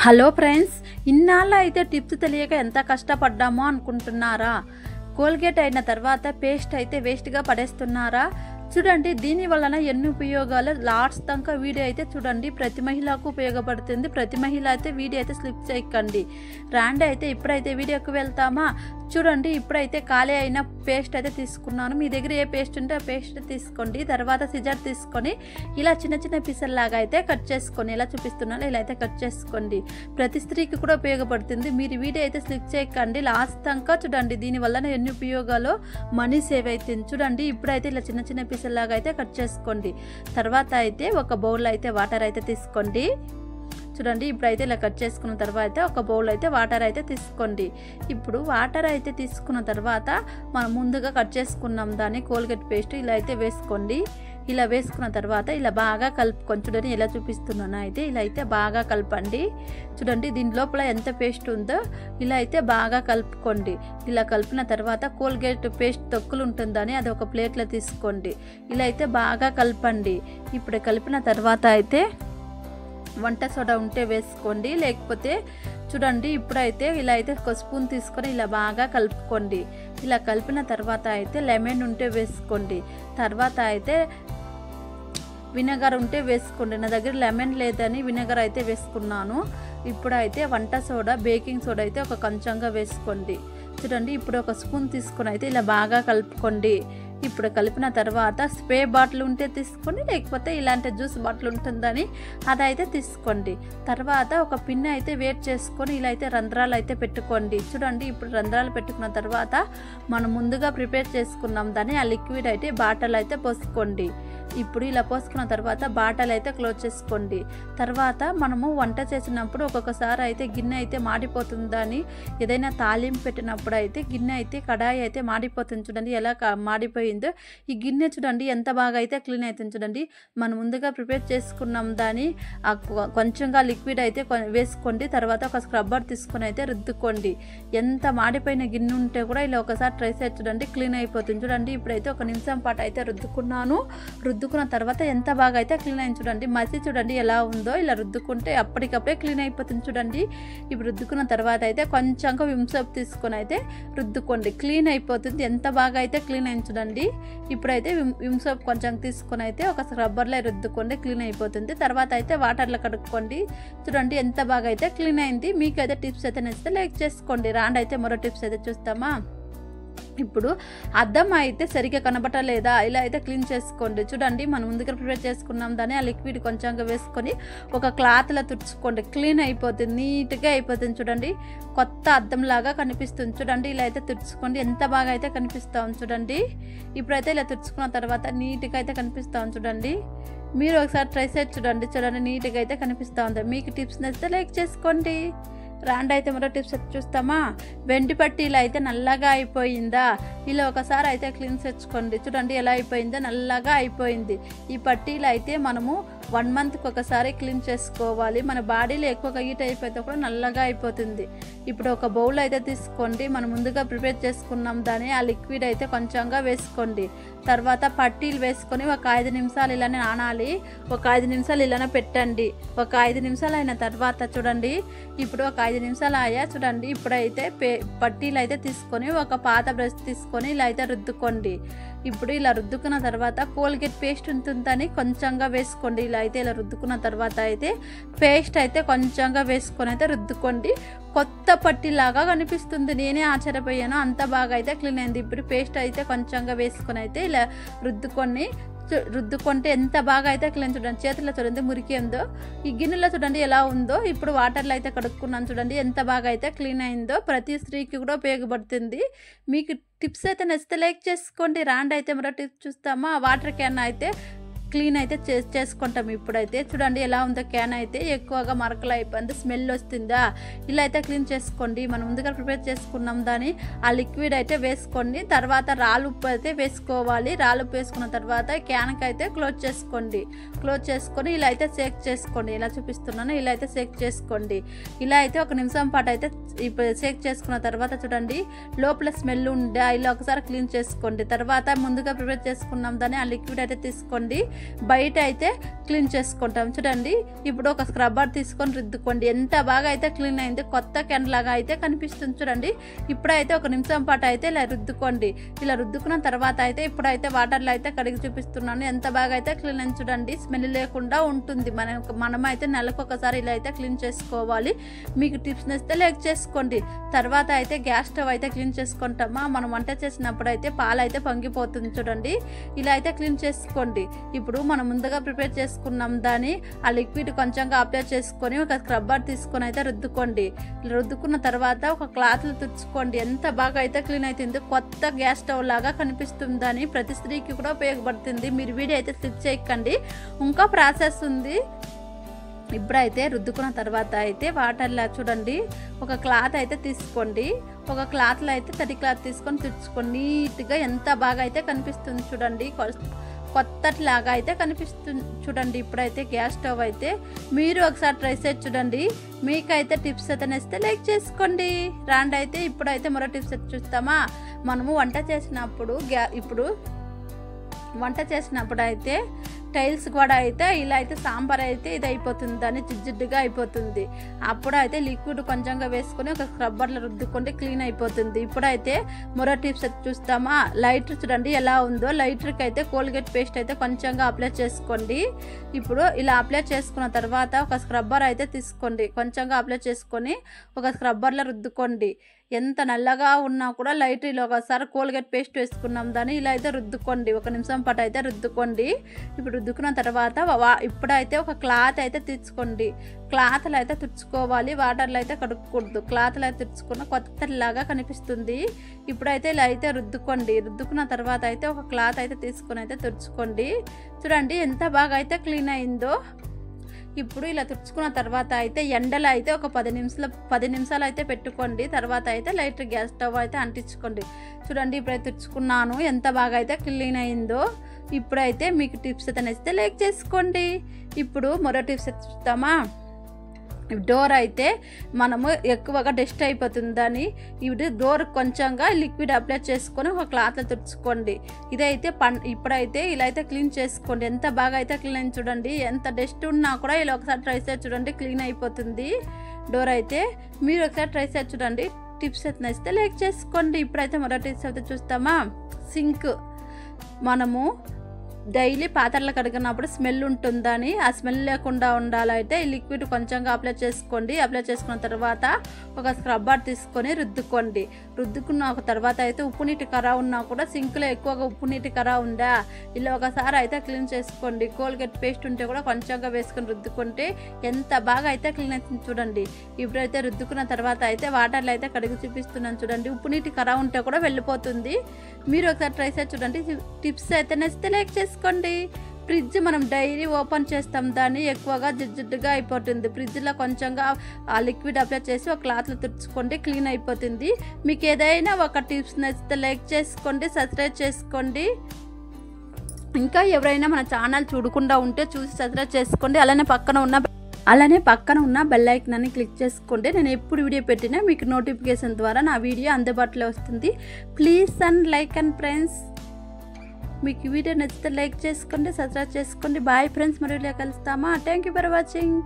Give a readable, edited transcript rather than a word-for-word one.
Hello friends, ఇన్నాళ్ళు అయితే tips తెలియక ఎంత కష్టపడ్డామో అనుకుంటున్నారా? కోల్గేట్ అయిన తర్వాత పేస్ట్ అయితే వేస్ట్గా పడేస్తున్నారా? చూడండి, దీని వలన ఎన్ని ఉపయోగాలు లాస్ట్ దాకా వీడియో అయితే చూడండి. ప్రతి మహిళకు ఉపయోగపడుతుంది. ప్రతి మహిళ అయితే వీడియో అయితే స్లిప్ చేయకండి. రాండి అయితే ఇప్పుడైతే వీడియోకి వెళ్తామా? చూడండి, ఇప్పుడైతే ఖాళీ అయిన పేస్ట్ అయితే తీసుకున్నాను. మీ దగ్గర ఏ పేస్ట్ ఉంటే ఆ పేస్ట్ తీసుకోండి. తర్వాత సిజర్ తీసుకొని ఇలా చిన్న చిన్న పీసల్లాగా అయితే కట్ చేసుకొని, ఇలా చూపిస్తున్నాను, ఇలా అయితే కట్ చేసుకోండి. ప్రతి స్త్రీకి కూడా ఉపయోగపడుతుంది. మీరు వీడియో అయితే స్లిప్ చేయకండి. లాస్ట్ దాకా చూడండి. దీనివల్ల ఎన్ని ఉపయోగాలు, మనీ సేవ్ అవుతుంది. చూడండి, ఇప్పుడైతే ఇలా చిన్న చిన్న పీసల్లాగా అయితే కట్ చేసుకోండి. తర్వాత అయితే ఒక బౌల్ అయితే వాటర్ అయితే తీసుకోండి. చూడండి, ఇప్పుడైతే ఇలా కట్ చేసుకున్న తర్వాత ఒక బౌల్ అయితే వాటర్ అయితే తీసుకోండి. ఇప్పుడు వాటర్ అయితే తీసుకున్న తర్వాత మనం ముందుగా కట్ చేసుకున్నాం దాన్ని కోల్గేట్ పేస్ట్ ఇలా అయితే వేసుకోండి. ఇలా వేసుకున్న తర్వాత ఇలా బాగా కలుపుకొని, చూడండి ఎలా చూపిస్తున్నాను అయితే ఇలా అయితే బాగా కలపండి. చూడండి, దీని లోపల ఎంత పేస్ట్ ఉందో ఇలా అయితే బాగా కలుపుకోండి. ఇలా కలిపిన తర్వాత కోల్గేట్ పేస్ట్ తొక్కులు ఉంటుందని అది ఒక ప్లేట్లో తీసుకోండి. ఇలా అయితే బాగా కలపండి. ఇప్పుడు కలిపిన తర్వాత అయితే వంట సోడా ఉంటే వేసుకోండి, లేకపోతే చూడండి ఇప్పుడైతే ఇలా అయితే ఒక స్పూన్ తీసుకొని ఇలా బాగా కలుపుకోండి. ఇలా కలిపిన తర్వాత అయితే లెమన్ ఉంటే వేసుకోండి. తర్వాత అయితే వినెగర్ ఉంటే వేసుకోండి. నా దగ్గర లెమన్ లేదని వినెగర్ అయితే వేసుకున్నాను. ఇప్పుడైతే వంట సోడా, బేకింగ్ సోడా అయితే ఒక కొంచెంగా వేసుకోండి. చూడండి, ఇప్పుడు ఒక స్పూన్ తీసుకొని అయితే ఇలా బాగా కలుపుకోండి. ఇప్పుడు కలిపిన తర్వాత స్ప్రే బాటిల్ ఉంటే తీసుకోండి, లేకపోతే ఇలాంటి జ్యూస్ బాటిల్ ఉంటుందని అదైతే తీసుకోండి. తర్వాత ఒక పిన్ అయితే వేట్ చేసుకొని ఇలా అయితే రంధ్రాలు అయితే పెట్టుకోండి. చూడండి, ఇప్పుడు రంధ్రాలు పెట్టుకున్న తర్వాత మనం ముందుగా ప్రిపేర్ చేసుకున్నాం దాన్ని ఆ లిక్విడ్ అయితే బాటిల్ అయితే పోసుకోండి. ఇప్పుడు ఇలా పోసుకున్న తర్వాత బాటిల్ అయితే క్లోజ్ చేసుకోండి. తర్వాత మనము వంట చేసినప్పుడు ఒక్కొక్కసారి అయితే గిన్నె అయితే మాడిపోతుందని, ఏదైనా తాలింపు పెట్టినప్పుడు అయితే గిన్నె అయితే కడాయి అయితే మాడిపోతుంది. చూడండి ఎలా మాడిపోయిందో. ఈ గిన్నె చూడండి ఎంత బాగా అయితే క్లీన్ అవుతుంది. చూడండి, మనం ముందుగా ప్రిపేర్ చేసుకున్నాం దాన్ని కొంచెంగా లిక్విడ్ అయితే వేసుకోండి. తర్వాత ఒక స్క్రబ్బర్ తీసుకొని అయితే రుద్దుకోండి. ఎంత మాడిపోయిన గిన్నె ఉంటే కూడా ఇలా ఒకసారి ట్రై చేసి చూడండి, క్లీన్ అయిపోతుంది. చూడండి, ఇప్పుడైతే ఒక నిమిషం పాటు అయితే రుద్దుకున్నాను. రుద్దుకున్న తర్వాత ఎంత బాగా అయితే క్లీన్ అయింది. చూడండి, మసి చూడండి ఎలా ఉందో. ఇలా రుద్దుకుంటే అప్పటికప్పుడే క్లీన్ అయిపోతుంది. చూడండి, ఇప్పుడు రుద్దుకున్న తర్వాత అయితే కొంచెంగా విమ్ సోప్ తీసుకొని అయితే రుద్దుకోండి, క్లీన్ అయిపోతుంది. ఎంత బాగా అయితే క్లీన్ అయింది. చూడండి, ఇప్పుడైతే విమ్ సోప్ కొంచెం తీసుకొని అయితే ఒక స్క్రబ్బర్లో రుద్దుకోండి, క్లీన్ అయిపోతుంది. తర్వాత అయితే వాటర్లో కడుక్కోండి. చూడండి ఎంత బాగా అయితే క్లీన్ అయింది. మీకైతే టిప్స్ అయితే నచ్చితే లైక్ చేసుకోండి. రాండి అయితే మరో టిప్స్ అయితే చూస్తామా? ఇప్పుడు అద్దం అయితే సరిగ్గా కనబడలేదా, ఇలా అయితే క్లీన్ చేసుకోండి. చూడండి, మనం ముందుగా ప్రిపేర్ చేసుకున్నాం దాన్ని ఆ లిక్విడ్ కొంచెంగా వేసుకొని ఒక క్లాత్లో తుడుచుకోండి, క్లీన్ అయిపోతుంది, నీట్గా అయిపోతుంది. చూడండి, కొత్త అద్దం లాగా కనిపిస్తుంది. చూడండి, ఇలా అయితే తుడుచుకోండి, ఎంత బాగా అయితే కనిపిస్తాం. చూడండి, ఇప్పుడైతే ఇలా తుడుచుకున్న తర్వాత నీట్గా అయితే కనిపిస్తాం. చూడండి, మీరు ఒకసారి ట్రై చేసి చూడండి. చూడండి, నీట్గా అయితే కనిపిస్తూ ఉంది. మీకు టిప్స్ నచ్చితే లైక్ చేసుకోండి. రాండి అయితే మరో టిప్స్ అయితే చూస్తామా? వెండి పట్టీలు అయితే నల్లగా అయిపోయిందా, ఇలా ఒకసారి అయితే క్లీన్ తెచ్చుకోండి. చూడండి ఎలా అయిపోయిందో, నల్లగా అయిపోయింది. ఈ పట్టీలు అయితే మనము 1 మంత్కి ఒకసారి క్లీన్ చేసుకోవాలి. మన బాడీలో ఎక్కువగా హీట్ అయిపోతే కూడా నల్లగా అయిపోతుంది. ఇప్పుడు ఒక బౌల్ అయితే తీసుకోండి. మనం ముందుగా ప్రిపేర్ చేసుకున్నాం దాన్ని ఆ లిక్విడ్ అయితే కొంచెంగా వేసుకోండి. తర్వాత పట్టీలు వేసుకొని ఒక 5 నిమిషాలు ఇలానే నానాలి. ఒక 5 నిమిషాలు ఇలానే పెట్టండి. ఒక 5 నిమిషాలు అయిన తర్వాత చూడండి, ఇప్పుడు ఒక 5 నిమిషాలు అయ్యా. చూడండి, ఇప్పుడైతే పట్టీలు అయితే తీసుకొని ఒక పాత బ్రష్ తీసుకొని ఇలా అయితే రుద్దుకోండి. ఇప్పుడు ఇలా రుద్దుకున్న తర్వాత కోల్గేట్ పేస్ట్ ఉంటుందని కొంచెంగా వేసుకోండి. ఇలా అయితే ఇలా రుద్దుకున్న తర్వాత అయితే పేస్ట్ అయితే కొంచెంగా వేసుకొని అయితే రుద్దుకోండి. కొత్త పట్టీలాగా కనిపిస్తుంది. నేనే ఆశ్చర్యపోయాను, అంత బాగా అయితే క్లీన్ అయింది. ఇప్పుడు పేస్ట్ అయితే కొంచెంగా వేసుకొని అయితే ఇలా రుద్దుకుంటే ఎంత బాగా అయితే క్లీన్. చూడండి, చేతిలో చూడండి మురికి ఉందో, ఈ గిన్నెలో చూడండి ఎలా ఉందో. ఇప్పుడు వాటర్లో అయితే కడుక్కున్నాను. చూడండి ఎంత బాగా అయితే క్లీన్ అయిందో. ప్రతి స్త్రీకి కూడా ఉపయోగపడుతుంది. మీకు టిప్స్ అయితే నచ్చితే లైక్ చేసుకోండి. రాండి అయితే మరో టిప్స్ చూస్తామా? వాటర్ క్యాన్ అయితే క్లీన్ అయితే చేసుకుంటాం. ఇప్పుడైతే చూడండి ఎలా ఉందో. క్యాన్ అయితే ఎక్కువగా మరకలు అయిపోయింది, స్మెల్ వస్తుందా, ఇలా అయితే క్లీన్ చేసుకోండి. మనం ముందుగా ప్రిపేర్ చేసుకున్నాం దాన్ని ఆ లిక్విడ్ అయితే వేసుకోండి. తర్వాత రాళ్ళుప్పు అయితే వేసుకోవాలి. రాళ్ళుప్పు వేసుకున్న తర్వాత క్యాన్కి అయితే క్లోజ్ చేసుకోండి. క్లోజ్ చేసుకొని ఇలా అయితే షేక్ చేసుకోండి. ఇలా చూపిస్తున్నాను, ఇలా అయితే షేక్ చేసుకోండి. ఇలా అయితే ఒక నిమిషం పాటు అయితే ఇప్పుడు షేక్ చేసుకున్న తర్వాత చూడండి లోపల స్మెల్ ఉండే ఇలా ఒకసారి క్లీన్ చేసుకోండి. తర్వాత ముందుగా ప్రిపేర్ చేసుకున్నాం దాన్ని ఆ లిక్విడ్ అయితే తీసుకోండి. బయట అయితే క్లీన్ చేసుకుంటాం. చూడండి ఇప్పుడు ఒక స్క్రబ్బర్ తీసుకొని రుద్దుకోండి. ఎంత బాగా అయితే క్లీన్ అయింది, కొత్త కెన్ లాగా అయితే కనిపిస్తుంది. చూడండి ఇప్పుడైతే 1 నిమిషం పాటు అయితే ఇలా రుద్దుకోండి. ఇలా రుద్దుకున్న తర్వాత అయితే ఇప్పుడైతే వాటర్లో అయితే కడిగి చూపిస్తున్నాను. ఎంత బాగా అయితే క్లీన్ అయింది చూడండి, స్మెల్ లేకుండా ఉంటుంది. మనం అయితే నెలకు ఒకసారి ఇలా అయితే క్లీన్ చేసుకోవాలి. మీకు టిప్స్ నచ్చితే లైక్ చేసుకోండి. తర్వాత అయితే గ్యాస్ స్టవ్ అయితే క్లీన్ చేసుకుంటామా, మనం వంట చేసినప్పుడు అయితే పాలు అయితే పొంగిపోతుంది. చూడండి ఇలా అయితే క్లీన్ చేసుకోండి. ఇప్పుడు మనం ముందుగా ప్రిపేర్ చేసుకున్నాం దాన్ని ఆ లిక్విడ్ కొంచెంగా అప్లై చేసుకొని ఒక స్క్రబ్బర్ తీసుకొని అయితే రుద్దుకోండి. రుద్దుకున్న తర్వాత ఒక క్లాత్లో తుడుచుకోండి. ఎంత బాగా అయితే క్లీన్ అవుతుంది, కొత్త గ్యాస్ స్టవ్ లాగా కనిపిస్తుందని ప్రతి స్త్రీకి కూడా ఉపయోగపడుతుంది. మీరు వీడియో అయితే స్కిప్ చేయకండి, ఇంకా ప్రాసెస్ ఉంది. ఇప్పుడైతే రుద్దుకున్న తర్వాత అయితే వాటర్లో చూడండి ఒక క్లాత్ అయితే తీసుకోండి. ఒక క్లాత్లో అయితే తడి క్లాత్ తీసుకొని తుడుచుకోండి. నీట్గా ఎంత బాగా అయితే కనిపిస్తుంది చూడండి, కొత్తలాగా అయితే కనిపిస్తుంది చూడండి. ఇప్పుడైతే గ్యాస్ స్టవ్ అయితే మీరు ఒకసారి ట్రై చేసి చూడండి. మీకైతే టిప్స్ అయితే నచ్చితే లైక్ చేసుకోండి. రాండి అయితే ఇప్పుడైతే మరో టిప్స్ అయితే చూస్తామా. మనము వంట చేసినప్పుడు అయితే టైల్స్ కూడా అయితే ఇలా అయితే సాంబార్ అయితే ఇది అయిపోతుంది, దాన్ని జిడ్డుగా అయిపోతుంది. అప్పుడు అయితే లిక్విడ్ కొంచెంగా వేసుకొని ఒక స్క్రబ్బర్లో రుద్దుకుంటే క్లీన్ అయిపోతుంది. ఇప్పుడైతే మరో టిప్స్ అయితే చూస్తామా. లైటర్ చూడండి ఎలా ఉందో, లైటర్కి అయితే కోల్గేట్ పేస్ట్ అయితే కొంచెంగా అప్లై చేసుకోండి. ఇప్పుడు ఇలా అప్లై చేసుకున్న తర్వాత ఒక స్క్రబ్బర్ అయితే తీసుకోండి, కొంచెంగా అప్లై చేసుకొని ఒక స్క్రబ్బర్లో రుద్దుకోండి. ఎంత నల్లగా ఉన్నా కూడా లైటర్లో ఒకసారి కోల్గేట్ పేస్ట్ వేసుకున్నాం దాన్ని ఇలా అయితే రుద్దుకోండి. 1 నిమిషం పాటు అయితే రుద్దుకోండి. ఇప్పుడు రుద్దుకున్న తర్వాత ఇప్పుడైతే ఒక క్లాత్ అయితే తీసుకోండి. క్లాత్లో అయితే తుడుచుకోవాలి, వాటర్లో అయితే కడుక్కూడదు. క్లాత్లో అయితే తుడుచుకున్న కొత్తలాగా కనిపిస్తుంది. ఇప్పుడైతే ఇలా అయితే రుద్దుకోండి. రుద్దుకున్న తర్వాత అయితే ఒక క్లాత్ అయితే తీసుకొని అయితే తుడుచుకోండి. చూడండి ఎంత బాగా అయితే క్లీన్ అయిందో. ఇప్పుడు ఇలా తుడుచుకున్న తర్వాత అయితే ఎండలో అయితే ఒక 10 నిమిషాలు అయితే పెట్టుకోండి. తర్వాత అయితే లైట్ గ్యాస్ స్టవ్ అయితే అంటించుకోండి. చూడండి ఇప్పుడైతే తుడుచుకున్నాను, ఎంత బాగా అయితే క్లీన్ అయిందో. ఇప్పుడైతే మీకు టిప్స్ అయితే నచ్చితే లైక్ చేసుకోండి. ఇప్పుడు మరో టిప్స్ అయితే చూస్తామా. డోర్ అయితే మనము ఎక్కువగా డస్ట్ అయిపోతుందని ఇప్పుడు డోర్ కొంచెంగా లిక్విడ్ అప్లై చేసుకొని ఒక క్లాత్లో తుడుచుకోండి. ఇదైతే ఇప్పుడైతే ఇలా అయితే క్లీన్ చేసుకోండి. ఎంత బాగా అయితే క్లీన్ అయింది చూడండి. ఎంత డస్ట్ ఉన్నా కూడా ఇలా ఒకసారి ట్రై చేసి చూడండి, క్లీన్ అయిపోతుంది డోర్ అయితే. మీరు ఒకసారి ట్రై చేసి చూడండి. టిప్స్ అయితే నచ్చితే లైక్ చేసుకోండి. ఇప్పుడైతే మరో టిప్స్ అయితే చూస్తామా. సింక్ మనము డైలీ పాత్రలు కడిగినప్పుడు స్మెల్ ఉంటుందని ఆ స్మెల్ లేకుండా ఉండాలంటే ఈ లిక్విడ్ కొంచెంగా అప్లై చేసుకోండి. అప్లై చేసుకున్న తర్వాత ఒక స్క్రబ్బర్ తీసుకొని రుద్దుకోండి. రుద్దుకున్న తర్వాత అయితే ఉప్పు నీటి కర ఉన్నా కూడా సింక్లో ఎక్కువగా ఉప్పు నీటి కర ఉందా ఇలా ఒకసారి అయితే క్లీన్ చేసుకోండి. కోల్గేట్ పేస్ట్ ఉంటే కూడా కొంచెంగా వేసుకొని రుద్దుకుంటే ఎంత బాగా అయితే క్లీన్ అవుతుంది చూడండి. ఇప్పుడైతే రుద్దుకున్న తర్వాత అయితే వాటర్లో అయితే కడిగి చూపిస్తున్నాను చూడండి. ఉప్పు నీటి కర ఉంటే కూడా వెళ్ళిపోతుంది. మీరు ఒకసారి ట్రై చేసి చూడండి. టిప్స్ అయితే నచ్చితే లైక్ చేసుకోండి. ఫ్రిడ్జ్ మనం డైలీ ఓపెన్ చేస్తాం, దాన్ని ఎక్కువగా జిడ్డుగా అయిపోతుంది. ఫ్రిడ్జ్లో కొంచెంగా ఆ లిక్విడ్ అప్లై చేసి ఒక క్లాత్లో తుడుచుకోండి, క్లీన్ అయిపోతుంది. మీకు ఏదైనా ఒక టిప్స్ నచ్చితే లైక్ చేసుకోండి, సబ్స్క్రైబ్ చేసుకోండి. ఇంకా ఎవరైనా మన ఛానల్ చూడకుండా ఉంటే చూసి సబ్స్క్రైబ్ చేసుకోండి. అలానే పక్కన ఉన్న బెల్ ఐకాన్ని క్లిక్ చేసుకోండి. నేను ఎప్పుడు వీడియో పెట్టినా మీకు నోటిఫికేషన్ ద్వారా నా వీడియో అందుబాటులో వస్తుంది. Please and like and friends, మీకు వీడియో నచ్చితే లైక్ చేసుకోండి, సబ్స్క్రైబ్ చేసుకోండి. బాయ్ ఫ్రెండ్స్, మరో కలుస్తామా. Thank you for watching.